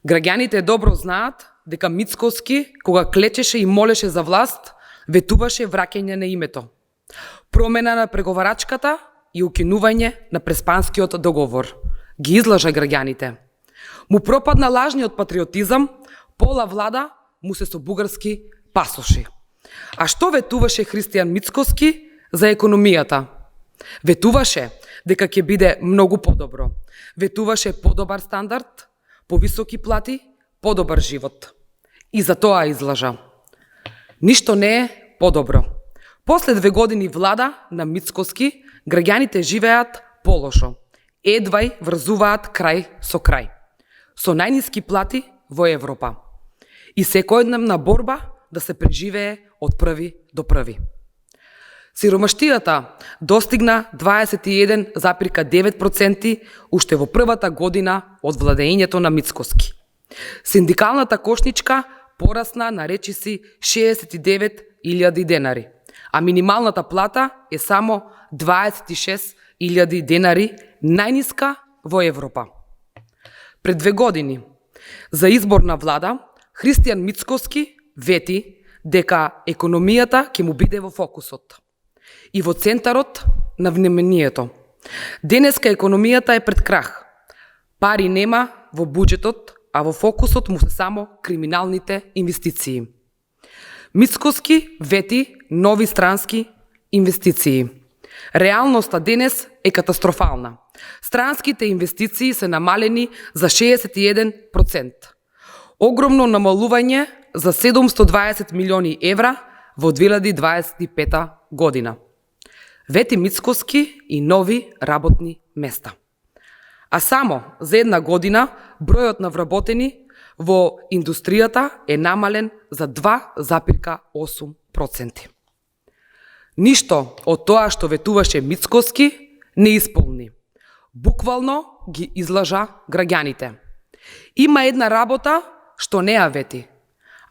Граѓаните добро знаат дека Мицкоски, кога клечеше и молеше за власт, ветуваше враќање на името, промена на преговарачката и укинување на Преспанскиот договор. Ги излажа граѓаните. Му пропадна лажниот патриотизам, пола влада му се со бугарски пасоши. А што ветуваше Христијан Мицкоски за економијата? Ветуваше дека ќе биде многу подобро. Ветуваше подобар стандард, повисоки плати, подобар живот. И за тоа излажа. Ништо не е подобро. После 2 години влада на Мицкоски, граѓаните живеат полошо. Едвај врзуваат крај со крај. Со најниски плати во Европа. И секојдневна борба да се преживее од први до први. Сиромаштијата достигна 21,9% уште во првата година од владеењето на Мицкоски. Синдикалната кошничка порасна на речиси 69.000 денари, а минималната плата е само 26.000 денари, најниска во Европа. Пред 2 години, за избор на влада, Христијан Мицкоски вети дека економијата ќе му биде во фокусот и во центарот на вниманието. Денеска економијата е пред крах. Пари нема во буџетот, а во фокусот му се само криминалните инвестиции. Мицкоски вети нови странски инвестиции. Реалноста денес е катастрофална. Странските инвестиции се намалени за 61%. Огромно намалување за 720 милиони евра во 2025 година. Вети Мицкоски и нови работни места. А само за 1 година бројот на вработени во индустријата е намален за 2,8%. Ништо од тоа што ветуваше Мицкоски не исполни. Буквално ги излажа граѓаните. Има една работа што не ја вети,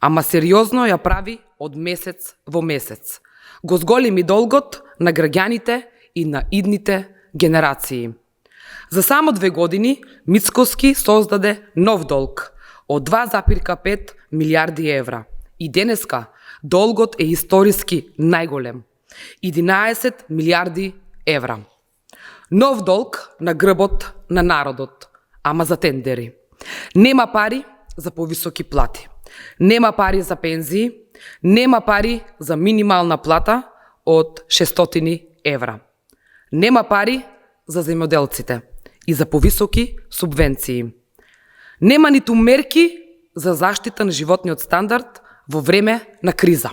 ама сериозно ја прави од месец во месец. Го зголеми долгот на граѓаните и на идните генерации. За само 2 години Мицкоски создаде нов долг од 2,5 милиарди евра. И денеска долгот е историски најголем. 11 милиарди евра. Нов долг на грбот на народот, ама за тендери. Нема пари за повисоки плати. Нема пари за пензии, нема пари за минимална плата од 600 евра. Нема пари за земјоделците и за повисоки субвенции. Нема ниту мерки за заштита на животниот стандард во време на криза.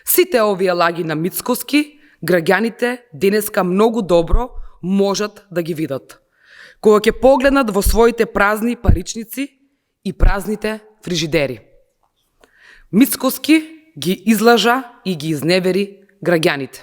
Сите овие лаги на Мицкоски, граѓаните денеска многу добро можат да ги видат. Кога ќе погледнат во своите празни паричници и празните фрижидери. Мицкоски ги излажа и ги изневери граѓаните.